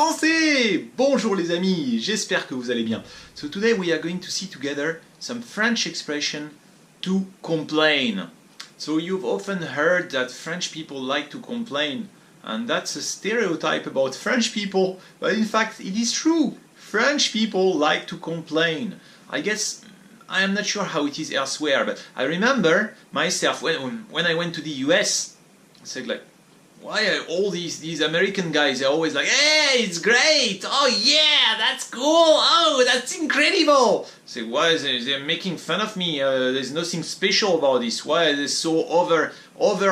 français! Bonjour les amis, j'espère que vous allez bien. So today we are going to see together some French expression to complain. So you've often heard that French people like to complain, and that's a stereotype about French people, but in fact it is true. French people like to complain. I guess I am not sure how it is elsewhere, but I remember myself when I went to the US, I said like, why are all these American guys are always like, hey, it's great, oh yeah, that's cool, oh, that's incredible. So why is they're making fun of me? There's nothing special about this. Why are they so over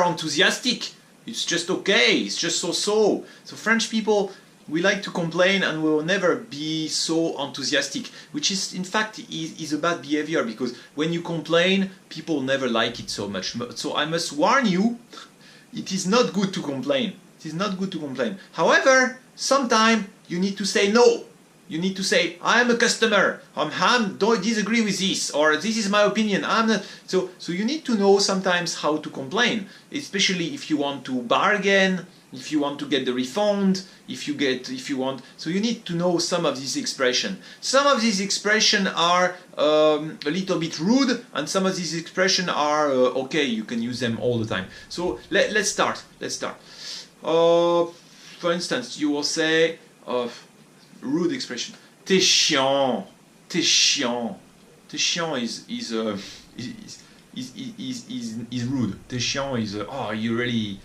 enthusiastic? It's just okay, it's just so. So French people, we like to complain and we will never be so enthusiastic, which is in fact is a bad behavior, because when you complain, people never like it so much. So I must warn you, it is not good to complain. It is not good to complain. However, sometimes you need to say no. You need to say, I am a customer. Don't disagree with this, or this is my opinion. I'm not. So you need to know sometimes how to complain, especially if you want to bargain, if you want to get the refund, if you want. So you need to know some of these expressions. Some of these expressions are a little bit rude, and some of these expressions are okay. You can use them all the time. So let's start. For instance, you will say rude expression. T'es chiant. T'es chiant. T'es chiant is rude. T'es chiant is oh, you're really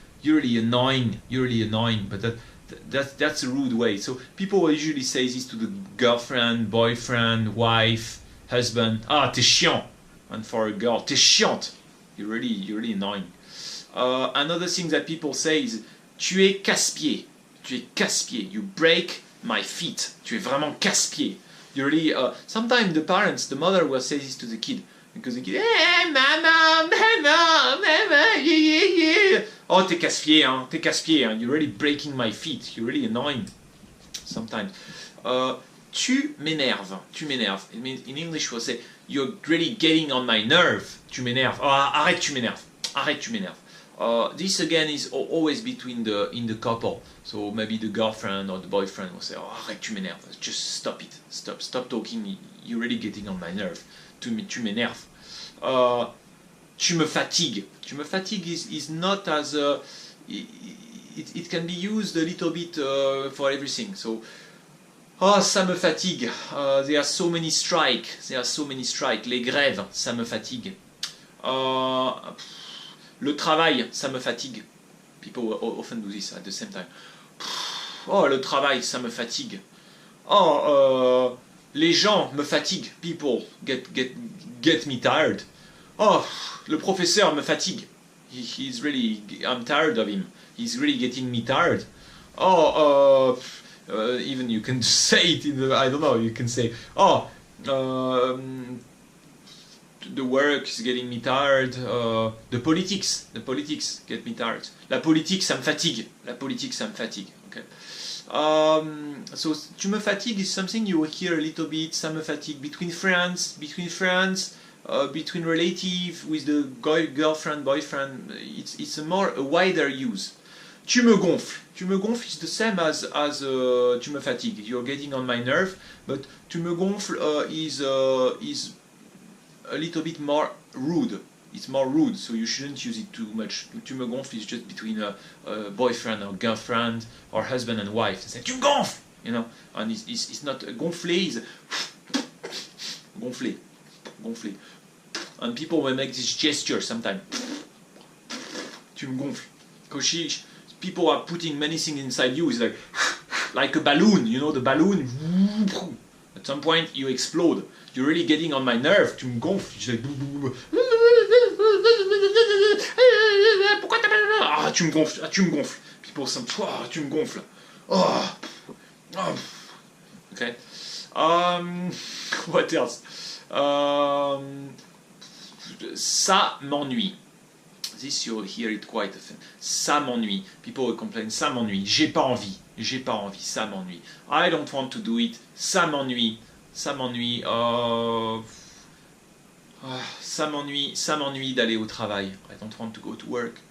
annoying. You're really annoying. But that's a rude way. So people usually say this to the girlfriend, boyfriend, wife, husband. Ah, t'es chiant. And for a girl, t'es chiante. You're really annoying. Another thing that people say is tu es casse-pied. Tu es casse-pied. You break my feet. Tu es vraiment casse-pied. You really. Sometimes the mother will say this to the kid, because the kid, hey, mama, yeah. Oh, t'es casse-pied, hein, t'es casse-pied, hein. You're really breaking my feet. You're really annoying. Sometimes. Tu m'énerves. Tu m'énerves. It means in English we'll say you're really getting on my nerve. Tu m'énerves. Oh, arrête, tu m'énerves. Arrête, tu m'énerves. This again is always in the couple. So maybe the girlfriend or the boyfriend will say, "Oh, arrête, tu m'énerves. Just stop it. Stop talking. You're really getting on my nerve. Tu m'énerves." Tu me fatigues. Tu me fatigues is not as it can be used a little bit for everything. So, oh, ça me fatigue. There are so many strikes. Les grèves, ça me fatigue. Le travail, ça me fatigue. People often do this at the same time. Oh, le travail, ça me fatigue. Oh, les gens me fatiguent. People get me tired. Oh, le professeur me fatigue. I'm tired of him. He's really getting me tired. Oh, even you can say it I don't know, you can say, oh, the work is getting me tired. The politics get me tired. La politique, ça me fatigue. Okay. So tu me fatigues is something you will hear a little bit. Ça me fatigue between friends, between relatives, with the girlfriend, boyfriend. It's a wider use. Tu me gonfles. Tu me gonfles is the same as tu me fatigues. You're getting on my nerve, but tu me gonfles is a little bit more rude. It's more rude, so you shouldn't use it too much. Tu me gonfles is just between a boyfriend or girlfriend or husband and wife. They say, tu me gonfles, you know, and it's not gonfler, is gonfler. And people will make this gesture sometimes. Tu me gonfles. Because people are putting many things inside you. It's like a balloon, you know, the balloon. At some point you explode. You're really getting on my nerve. Tu me gonfles. Ah, tu me gonfles. People say, ah, tu me gonfles. Oh. Okay. What else? Ça m'ennuie. This you'll hear it quite often. Ça m'ennuie. People will complain. Ça m'ennuie. J'ai pas envie. Ça m'ennuie. I don't want to do it. Ça m'ennuie. Ça m'ennuie d'aller au travail. I don't want to go to work.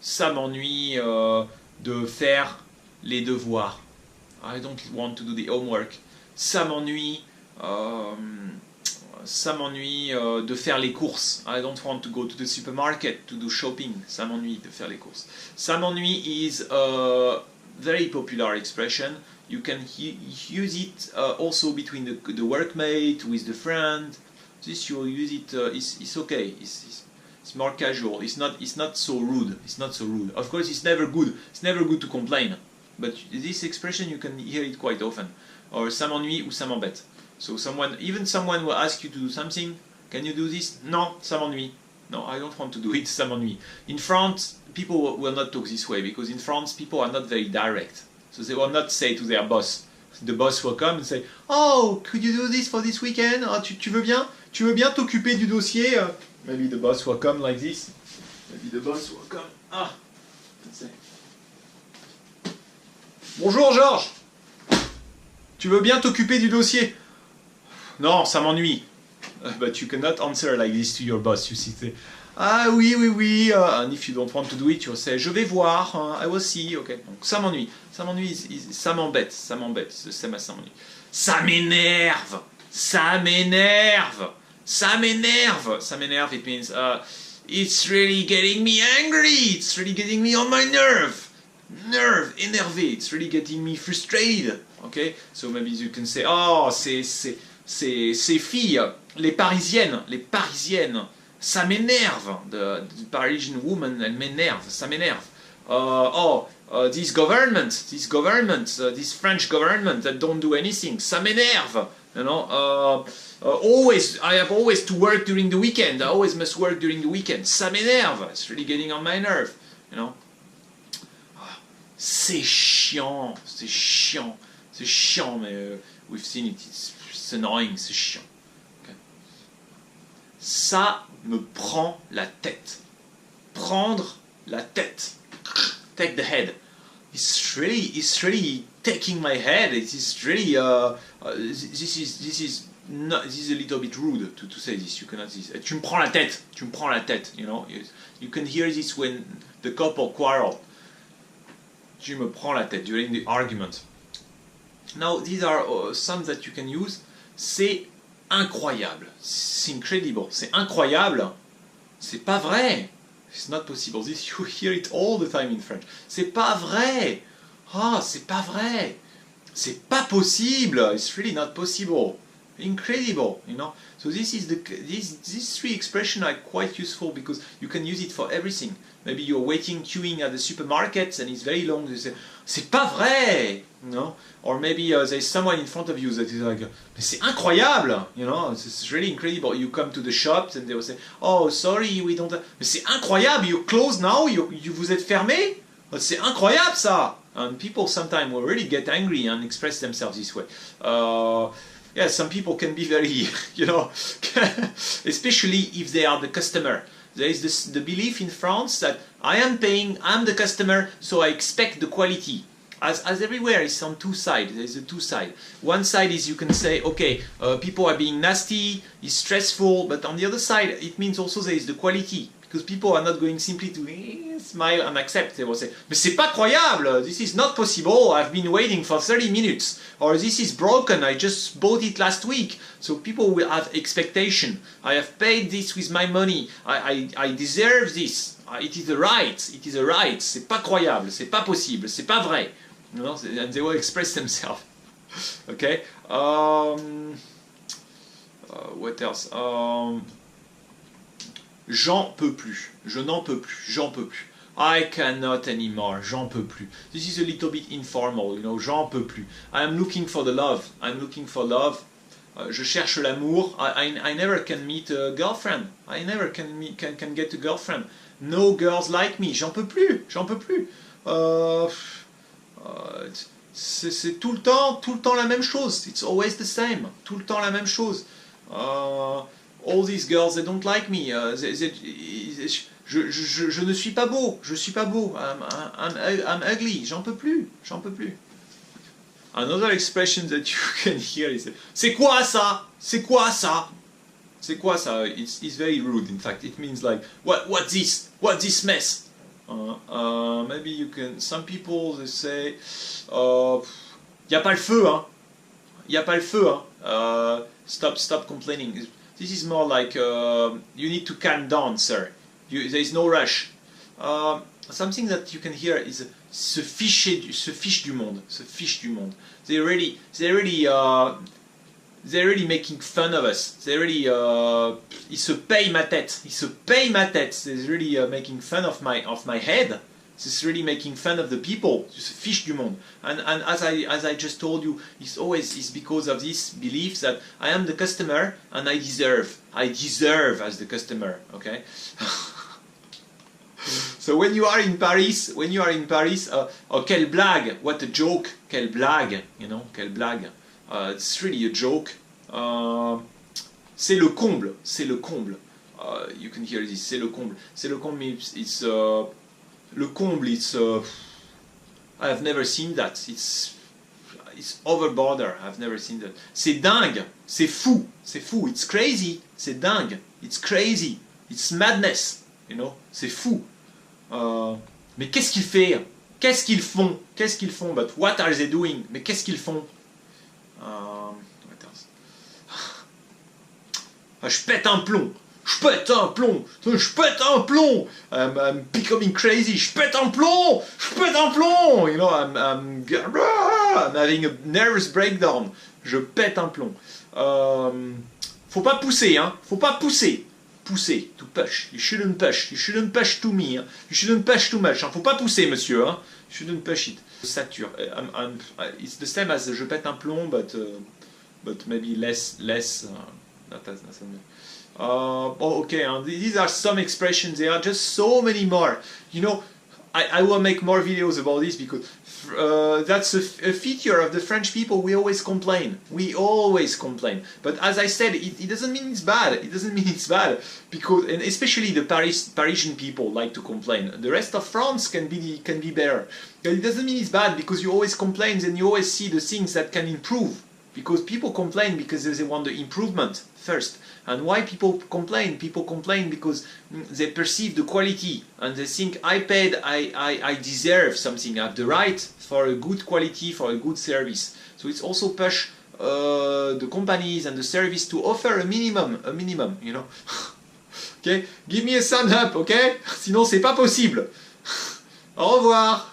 Ça m'ennuie de faire les devoirs. I don't want to do the homework. Ça m'ennuie. Ça m'ennuie de faire les courses. I don't want to go to the supermarket to do shopping. Ça m'ennuie de faire les courses. Ça m'ennuie is a very popular expression. You can use it also between the workmate, with the friend. This you use it. It's okay. It's more casual. It's not so rude. It's not so rude. Of course, it's never good. It's never good to complain. But this expression you can hear it quite often. Or ça m'ennuie ou ça m'embête. So even someone will ask you to do something. Can you do this? Non, ça m'ennuie. No, I don't want to do it. Ça m'ennuie. In France, people will not talk this way because in France, people are not very direct. So they will not say to their boss. The boss will come and say, "Oh, could you do this for this weekend? Oh, tu veux bien? Tu veux bien t'occuper du dossier?" Maybe the boss will come like this. Maybe the boss will come. Let's say. Bonjour Georges. Tu veux bien t'occuper du dossier? Non, ça m'ennuie. But you cannot answer like this to your boss. You see, ah oui, oui, oui. And if you don't want to do it, you'll say, je vais voir. I will see. Okay. Donc ça m'ennuie. Ça m'ennuie. Ça m'embête. Ça m'embête. Ça m'ennuie. Ça m'énerve. Ça m'énerve. Ça m'énerve. Ça m'énerve. It means it's really getting me angry. It's really getting me on my nerve. Nerve, énervé. It's really getting me frustrated. Okay. So maybe you can say, oh, ces filles, les parisiennes, ça m'énerve. The Parisian woman, elle m'énerve, ça m'énerve. This government, this French government that don't do anything, ça m'énerve. You know, I have always to work during the weekend. I always must work during the weekend. Ça m'énerve. It's really getting on my nerve. You know. C'est chiant, mais we've seen it. It's annoying, c'est chiant. Okay. Ça me prend la tête. Prendre la tête. Take the head. It's really taking my head. It is really. This is a little bit rude to say this. You cannot say this. Tu me prends la tête. Tu me prends la tête. You know. You can hear this when the couple quarrel. Tu me prends la tête during the argument. Now these are some that you can use. C'est incroyable. C'est incredible. C'est incroyable. C'est pas vrai. It's not possible. This you hear it all the time in French. C'est pas vrai. C'est pas vrai. C'est pas possible. It's really not possible. Incredible, you know. So these three expressions are quite useful because you can use it for everything. Maybe you're queuing at the supermarket and it's very long. You say, c'est pas vrai, you know. Or maybe there's someone in front of you that is like, mais c'est incroyable, you know. It's really incredible. You come to the shops and they will say, oh, sorry, we don't. Mais c'est incroyable. You're closed now. Vous êtes fermé. C'est incroyable ça. And people sometimes will really get angry and express themselves this way. Yeah, some people can be very, you know, especially if they are the customer. There is the belief in France that I am paying, I'm the customer, so I expect the quality. As everywhere, it's on two sides. There's the two sides. One side is you can say, okay, people are being nasty, it's stressful, but on the other side, it means also there is the quality. Because people are not going simply to smile and accept. They will say, mais c'est pas croyable, this is not possible, I've been waiting for 30 minutes. Or this is broken, I just bought it last week. So people will have expectation. I have paid this with my money, I deserve this. It is a right, c'est pas croyable, c'est pas possible, c'est pas vrai. You know, and they will express themselves. Okay? What else? J'en peux plus. Je n'en peux plus. J'en peux plus. I cannot anymore. J'en peux plus. This is a little bit informal, you know. J'en peux plus. I am looking for the love. I'm looking for love. Je cherche l'amour. I never can meet a girlfriend. I never can get a girlfriend. No girls like me. J'en peux plus. J'en peux plus. C'est tout le temps la même chose. It's always the same. Tout le temps la même chose. All these girls, they don't like me. Je ne suis pas beau. Je suis pas beau. I'm ugly. J'en peux plus. J'en peux plus. Another expression that you can hear is, c'est quoi ça? C'est quoi ça? C'est quoi ça? It's very rude. In fact, it means like, what's this? What's this mess? Maybe you can. Some people they say, Il n'y a pas le feu, hein. Il n'y a pas le feu, hein. Stop complaining. This is more like you need to calm down, sir. There is no rush. Something that you can hear is se fiche du monde. Se fiche du monde. They're really making fun of us. They really ils se payent ma tête. Ils se payent ma tête. They're really making fun of my head. It's really making fun of the people. Ils se fiche du monde. And as I just told you, it's because of this belief that I am the customer and I deserve as the customer. Okay. So when you are in Paris, oh, quelle blague, what a joke, quelle blague, you know, quelle blague. It's really a joke. C'est le comble, c'est le comble. You can hear this, c'est le comble. C'est le comble, it's le comble, it's I have never seen that. It's over border. I've never seen that. C'est dingue, c'est fou, it's crazy, c'est dingue, it's crazy, it's madness, you know, c'est fou. Mais qu'est-ce qu'ils font? Qu'est-ce qu'ils font? Qu'est-ce qu'ils font? But what are they doing? Mais qu'est-ce qu'ils font? Je pète un plomb. Je pète un plomb. Je pète un plomb. I'm becoming crazy. Je pète un plomb. Je pète un plomb. You know, I'm having a nervous breakdown. Je pète un plomb. Faut pas pousser, hein. Faut pas pousser. Pousser, to push. You shouldn't push. You shouldn't push to me. Hein. You shouldn't push too much. Hein. Faut pas pousser, monsieur. Hein. You shouldn't push it. Sature. It's the same as je pète un plomb, but maybe less. Not as okay. These are some expressions. There are just so many more. You know, I will make more videos about this because that's a feature of the French people. We always complain. But as I said, it doesn't mean it's bad. It doesn't mean it's bad because, and especially the Parisian people like to complain. The rest of France can be better. But it doesn't mean it's bad because you always complain and you always see the things that can improve. Because people complain because they want the improvement first. And why people complain? People complain because they perceive the quality and they think I deserve something. I have the right for a good quality, for a good service. So it's also push the companies and the service to offer a minimum, you know. Okay, give me a thumbs up, okay? Sinon c'est pas possible. Au revoir.